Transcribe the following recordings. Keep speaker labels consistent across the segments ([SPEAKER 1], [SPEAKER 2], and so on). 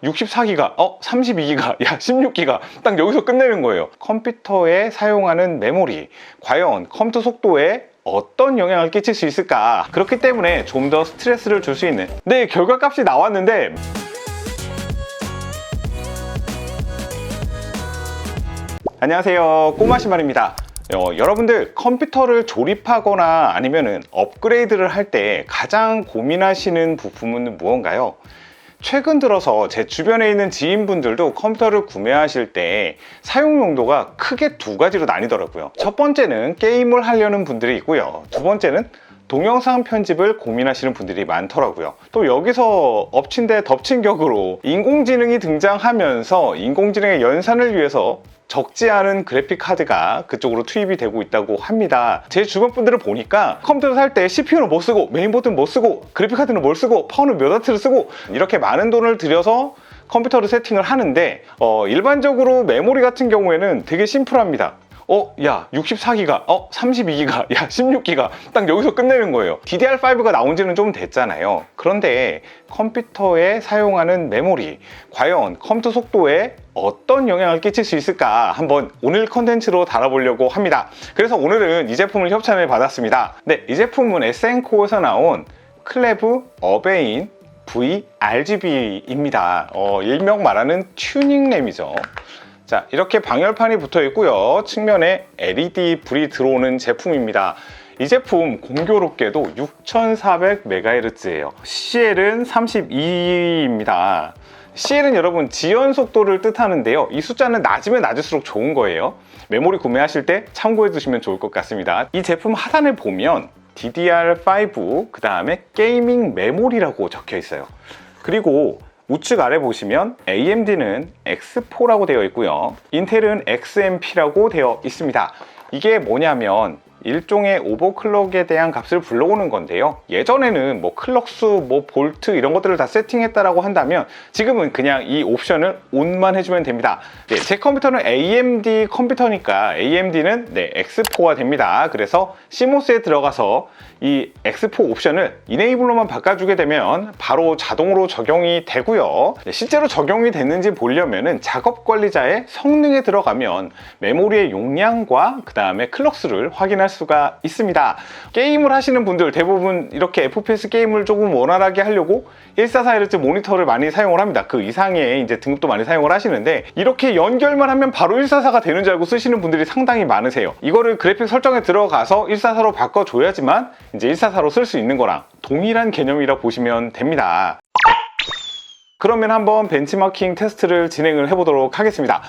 [SPEAKER 1] 64기가, 32기가, 야 16기가 딱 여기서 끝내는 거예요. 컴퓨터에 사용하는 메모리, 과연 컴퓨터 속도에 어떤 영향을 끼칠 수 있을까? 그렇기 때문에 좀 더 스트레스를 줄 수 있는 결과값이 나왔는데 안녕하세요, 꼬마시말입니다. 여러분들 컴퓨터를 조립하거나 아니면은 업그레이드를 할 때 가장 고민하시는 부품은 무언가요? 최근 들어서 제 주변에 있는 지인분들도 컴퓨터를 구매하실 때 사용 용도가 크게 두 가지로 나뉘더라고요. 첫 번째는 게임을 하려는 분들이 있고요. 두 번째는 동영상 편집을 고민하시는 분들이 많더라고요. 또 여기서 엎친 데 덮친 격으로 인공지능이 등장하면서 인공지능의 연산을 위해서 적지 않은 그래픽 카드가 그쪽으로 투입이 되고 있다고 합니다. 제 주변 분들을 보니까 컴퓨터 살 때 CPU는 뭐 쓰고 메인보드는 뭐 쓰고 그래픽 카드는 뭘 쓰고 파워는 몇 와트를 쓰고 이렇게 많은 돈을 들여서 컴퓨터를 세팅을 하는데 일반적으로 메모리 같은 경우에는 되게 심플합니다. 야 64기가, 32기가, 야 16기가 딱 여기서 끝내는 거예요. DDR5가 나온 지는 좀 됐잖아요. 그런데 컴퓨터에 사용하는 메모리, 과연 컴퓨터 속도에 어떤 영향을 끼칠 수 있을까 한번 오늘 컨텐츠로 다뤄보려고 합니다. 그래서 오늘은 이 제품을 협찬을 받았습니다. 네, 이 제품은 SN코어에서 나온 클레브 어베인 V-RGB입니다. 일명 말하는 튜닝램이죠. 자, 이렇게 방열판이 붙어 있고요. 측면에 LED 불이 들어오는 제품입니다. 이 제품 공교롭게도 6400MHz예요. CL은 32입니다. CL은 여러분 지연 속도를 뜻하는데요. 이 숫자는 낮으면 낮을수록 좋은 거예요. 메모리 구매하실 때 참고해 두시면 좋을 것 같습니다. 이 제품 하단을 보면 DDR5 그 다음에 게이밍 메모리라고 적혀 있어요. 그리고 우측 아래 보시면 AMD는 X4라고 되어 있고요. 인텔은 XMP라고 되어 있습니다. 이게 뭐냐면 일종의 오버클럭에 대한 값을 불러오는 건데요. 예전에는 뭐 클럭수, 볼트 이런 것들을 다 세팅했다라고 한다면 지금은 그냥 이 옵션을 ON만 해주면 됩니다. 네, 제 컴퓨터는 AMD 컴퓨터니까 AMD는 X4가 됩니다. 그래서 CMOS에 들어가서 이 X4 옵션을 이네이블로만 바꿔주게 되면 바로 자동으로 적용이 되고요. 실제로 적용이 됐는지 보려면은 작업 관리자의 성능에 들어가면 메모리의 용량과 그 다음에 클럭수를 확인할 수가 있습니다. 게임을 하시는 분들 대부분 이렇게 FPS 게임을 조금 원활하게 하려고 144Hz 모니터를 많이 사용을 합니다. 그 이상의 이제 등급도 많이 사용을 하시는데 이렇게 연결만 하면 바로 144가 되는 줄 알고 쓰시는 분들이 상당히 많으세요. 이거를 그래픽 설정에 들어가서 144로 바꿔줘야지만 이제 144로 쓸 수 있는 거랑 동일한 개념이라 보시면 됩니다. 그러면 한번 벤치마킹 테스트를 진행을 해보도록 하겠습니다.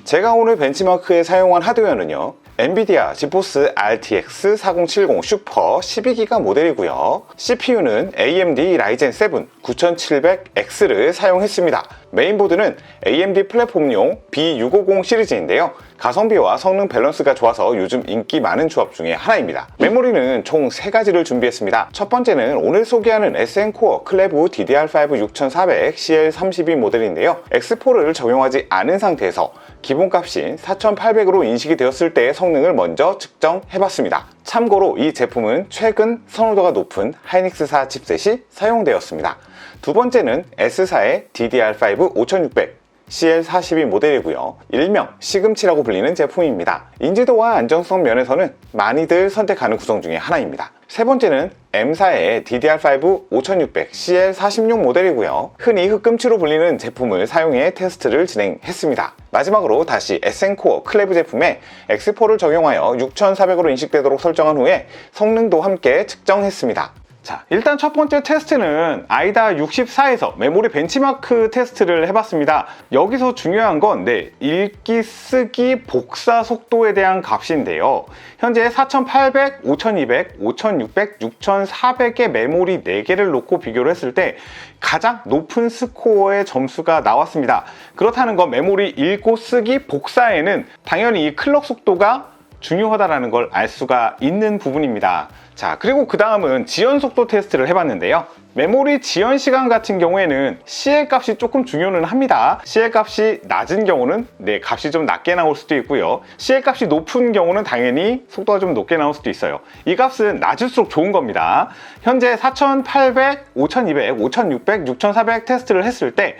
[SPEAKER 1] 제가 오늘 벤치마크에 사용한 하드웨어는요, 엔비디아 지포스 RTX 4070 슈퍼 12기가 모델이고요. CPU는 AMD 라이젠 7 9700X를 사용했습니다. 메인보드는 AMD 플랫폼용 B650 시리즈인데요. 가성비와 성능 밸런스가 좋아서 요즘 인기 많은 조합 중에 하나입니다. 메모리는 총 3가지를 준비했습니다. 첫 번째는 오늘 소개하는 SN코어 클레브 DDR5 6400 CL32 모델인데요. X4를 적용하지 않은 상태에서 기본값인 4800으로 인식이 되었을 때의 성능을 먼저 측정해봤습니다. 참고로 이 제품은 최근 선호도가 높은 하이닉스사 칩셋이 사용되었습니다. 두 번째는 S사의 DDR5 5600 CL42 모델이고요. 일명 시금치라고 불리는 제품입니다. 인지도와 안정성 면에서는 많이들 선택하는 구성 중에 하나입니다. 세 번째는 M사의 DDR5 5600 CL46 모델이고요. 흔히 흑금치로 불리는 제품을 사용해 테스트를 진행했습니다. 마지막으로 다시 SN코어 클레브 제품에 X4를 적용하여 6400으로 인식되도록 설정한 후에 성능도 함께 측정했습니다. 자, 일단 첫 번째 테스트는 아이다 64에서 메모리 벤치마크 테스트를 해봤습니다. 여기서 중요한 건 읽기, 쓰기, 복사 속도에 대한 값인데요. 현재 4800, 5200, 5600, 6400의 메모리 4개를 놓고 비교를 했을 때 가장 높은 스코어의 점수가 나왔습니다. 그렇다는 건 메모리 읽고, 쓰기, 복사에는 당연히 이 클럭 속도가 중요하다는 걸 알 수가 있는 부분입니다. 자, 그리고 그 다음은 지연 속도 테스트를 해봤는데요. 메모리 지연 시간 같은 경우에는 CL 값이 조금 중요는 합니다. CL 값이 낮은 경우는 값이 좀 낮게 나올 수도 있고요. CL 값이 높은 경우는 당연히 속도가 좀 높게 나올 수도 있어요. 이 값은 낮을수록 좋은 겁니다. 현재 4800, 5200, 5600, 6400 테스트를 했을 때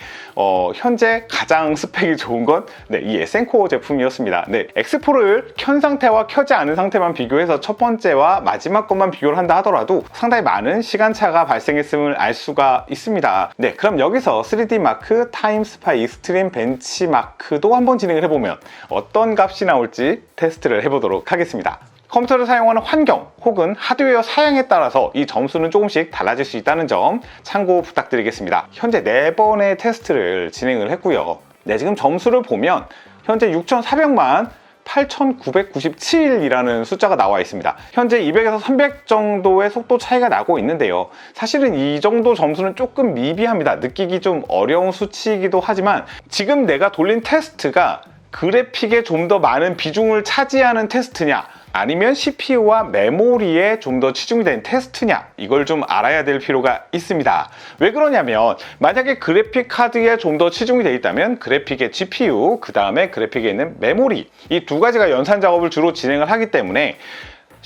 [SPEAKER 1] 현재 가장 스펙이 좋은 건 이 에센코어 제품이었습니다. X4를 켠 상태와 켜지 않은 상태만 비교해서 첫 번째와 마지막 것만 비교를 한다 하더라도 상당히 많은 시간차가 발생했음을 알 수가 있습니다. 그럼 여기서 3D 마크 타임 스파이 익스트림 벤치마크도 한번 진행을 해보면 어떤 값이 나올지 테스트를 해보도록 하겠습니다. 컴퓨터를 사용하는 환경 혹은 하드웨어 사양에 따라서 이 점수는 조금씩 달라질 수 있다는 점 참고 부탁드리겠습니다. 현재 4번의 테스트를 진행을 했고요. 지금 점수를 보면 현재 6400만 8997이라는 숫자가 나와 있습니다. 현재 200에서 300 정도의 속도 차이가 나고 있는데요. 사실은 이 정도 점수는 조금 미비합니다. 느끼기 좀 어려운 수치이기도 하지만 지금 내가 돌린 테스트가 그래픽에 좀 더 많은 비중을 차지하는 테스트냐, 아니면 CPU와 메모리에 좀 더 치중이 된 테스트냐, 이걸 좀 알아야 될 필요가 있습니다. 왜 그러냐면 만약에 그래픽 카드에 좀 더 치중이 되어 있다면 그래픽의 GPU, 그 다음에 그래픽에 있는 메모리, 이 두 가지가 연산 작업을 주로 진행을 하기 때문에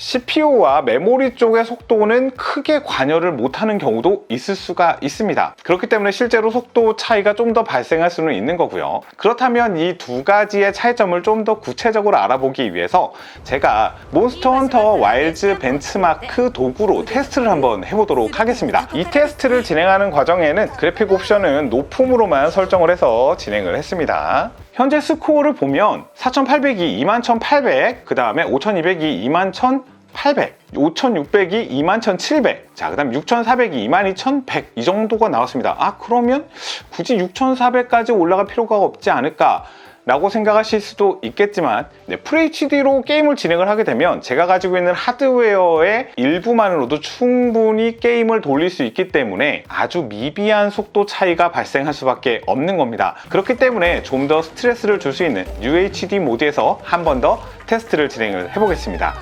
[SPEAKER 1] CPU와 메모리 쪽의 속도는 크게 관여를 못하는 경우도 있을 수가 있습니다. 그렇기 때문에 실제로 속도 차이가 좀 더 발생할 수는 있는 거고요. 그렇다면 이 두 가지의 차이점을 좀 더 구체적으로 알아보기 위해서 제가 몬스터 헌터 와일즈 벤치마크 도구로 테스트를 한번 해보도록 하겠습니다. 이 테스트를 진행하는 과정에는 그래픽 옵션은 높음으로만 설정을 해서 진행을 했습니다. 현재 스코어를 보면 4800이 21800, 그 다음에 5200이 21800, 5600이 21700, 그 다음 6400이 22100, 이 정도가 나왔습니다. 그러면 굳이 6400까지 올라갈 필요가 없지 않을까 라고 생각하실 수도 있겠지만 FHD로 게임을 진행을 하게 되면 제가 가지고 있는 하드웨어의 일부만으로도 충분히 게임을 돌릴 수 있기 때문에 아주 미비한 속도 차이가 발생할 수밖에 없는 겁니다. 그렇기 때문에 좀 더 스트레스를 줄 수 있는 UHD 모드에서 한 번 더 테스트를 진행을 해보겠습니다.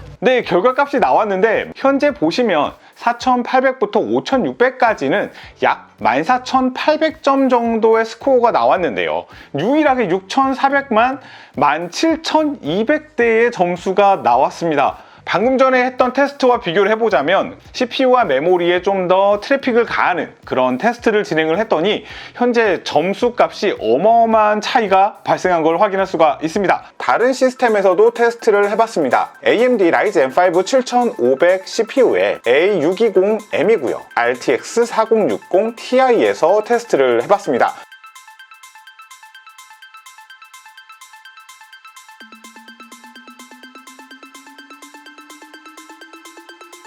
[SPEAKER 1] 결과값이 나왔는데 현재 보시면 4800부터 5600까지는 약 14800점 정도의 스코어가 나왔는데요. 유일하게 6400만 17200대의 점수가 나왔습니다. 방금 전에 했던 테스트와 비교를 해보자면 CPU와 메모리에 좀 더 트래픽을 가하는 그런 테스트를 진행을 했더니 현재 점수 값이 어마어마한 차이가 발생한 걸 확인할 수가 있습니다. 다른 시스템에서도 테스트를 해봤습니다. AMD Ryzen 5 7500 CPU의 A620M이고요. RTX 4060 Ti에서 테스트를 해봤습니다.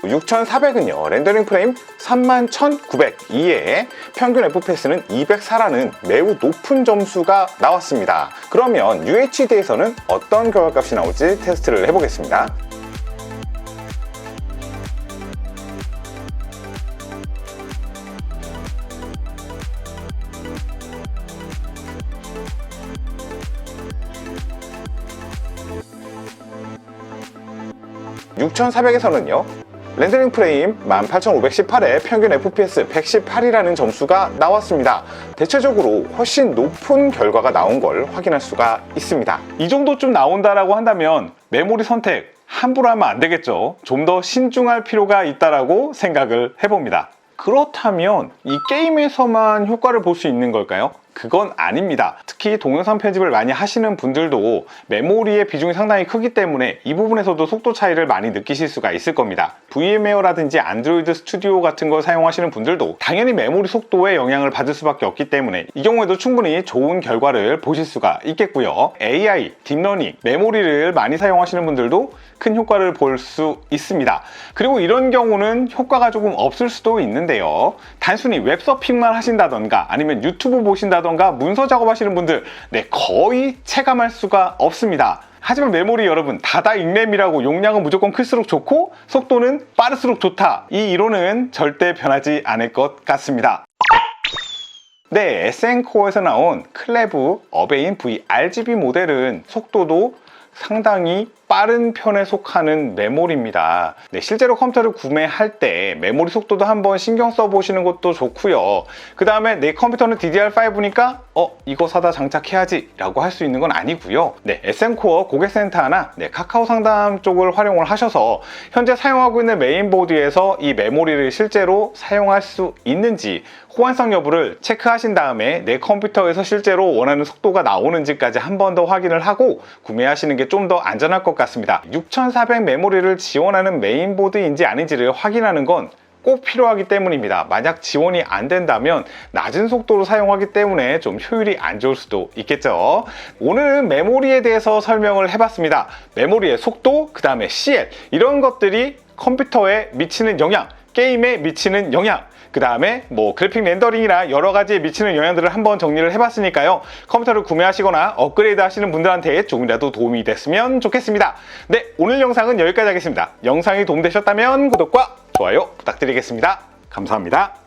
[SPEAKER 1] 6400은요 렌더링 프레임 31902에 평균 FPS는 204라는 매우 높은 점수가 나왔습니다. 그러면 UHD에서는 어떤 결과값이 나올지 테스트를 해보겠습니다. (6400에서는요) 렌더링 프레임 18518에 평균 FPS 118이라는 점수가 나왔습니다. 대체적으로 훨씬 높은 결과가 나온 걸 확인할 수가 있습니다. 이 정도쯤 나온다라고 한다면 메모리 선택 함부로 하면 안 되겠죠. 좀 더 신중할 필요가 있다라고 생각을 해봅니다. 그렇다면 이 게임에서만 효과를 볼 수 있는 걸까요? 그건 아닙니다. 특히 동영상 편집을 많이 하시는 분들도 메모리의 비중이 상당히 크기 때문에 이 부분에서도 속도 차이를 많이 느끼실 수가 있을 겁니다. VMware라든지 안드로이드 스튜디오 같은 걸 사용하시는 분들도 당연히 메모리 속도에 영향을 받을 수밖에 없기 때문에 이 경우에도 충분히 좋은 결과를 보실 수가 있겠고요. AI, 딥러닝, 메모리를 많이 사용하시는 분들도 큰 효과를 볼 수 있습니다. 그리고 이런 경우는 효과가 조금 없을 수도 있는데요. 단순히 웹서핑만 하신다던가 아니면 유튜브 보신다던가 문서 작업하시는 분들 거의 체감할 수가 없습니다. 하지만 메모리 여러분, 다다익램이라고 용량은 무조건 클수록 좋고 속도는 빠를수록 좋다, 이 이론은 절대 변하지 않을 것 같습니다. 에센코어에서 나온 클레브 어베인 V RGB 모델은 속도도 상당히 빠른 편에 속하는 메모리입니다. 네, 실제로 컴퓨터를 구매할 때 메모리 속도도 한번 신경 써보시는 것도 좋고요. 그 다음에 내 컴퓨터는 DDR5니까 이거 사다 장착해야지 라고 할 수 있는 건 아니고요. 네, SM코어 고객센터나 카카오 상담 쪽을 활용을 하셔서 현재 사용하고 있는 메인보드에서 이 메모리를 실제로 사용할 수 있는지 호환성 여부를 체크하신 다음에 내 컴퓨터에서 실제로 원하는 속도가 나오는지까지 한 번 더 확인을 하고 구매하시는 게 좀 더 안전할 것 같습니다. 6400 메모리를 지원하는 메인보드인지 아닌지를 확인하는 건 꼭 필요하기 때문입니다. 만약 지원이 안 된다면 낮은 속도로 사용하기 때문에 좀 효율이 안 좋을 수도 있겠죠. 오늘은 메모리에 대해서 설명을 해봤습니다. 메모리의 속도, 그 다음에 CL 이런 것들이 컴퓨터에 미치는 영향, 게임에 미치는 영향, 그 다음에 그래픽 렌더링이나 여러 가지에 미치는 영향들을 한번 정리를 해봤으니까요. 컴퓨터를 구매하시거나 업그레이드 하시는 분들한테 조금이라도 도움이 됐으면 좋겠습니다. 네, 오늘 영상은 여기까지 하겠습니다. 영상이 도움되셨다면 구독과 좋아요 부탁드리겠습니다. 감사합니다.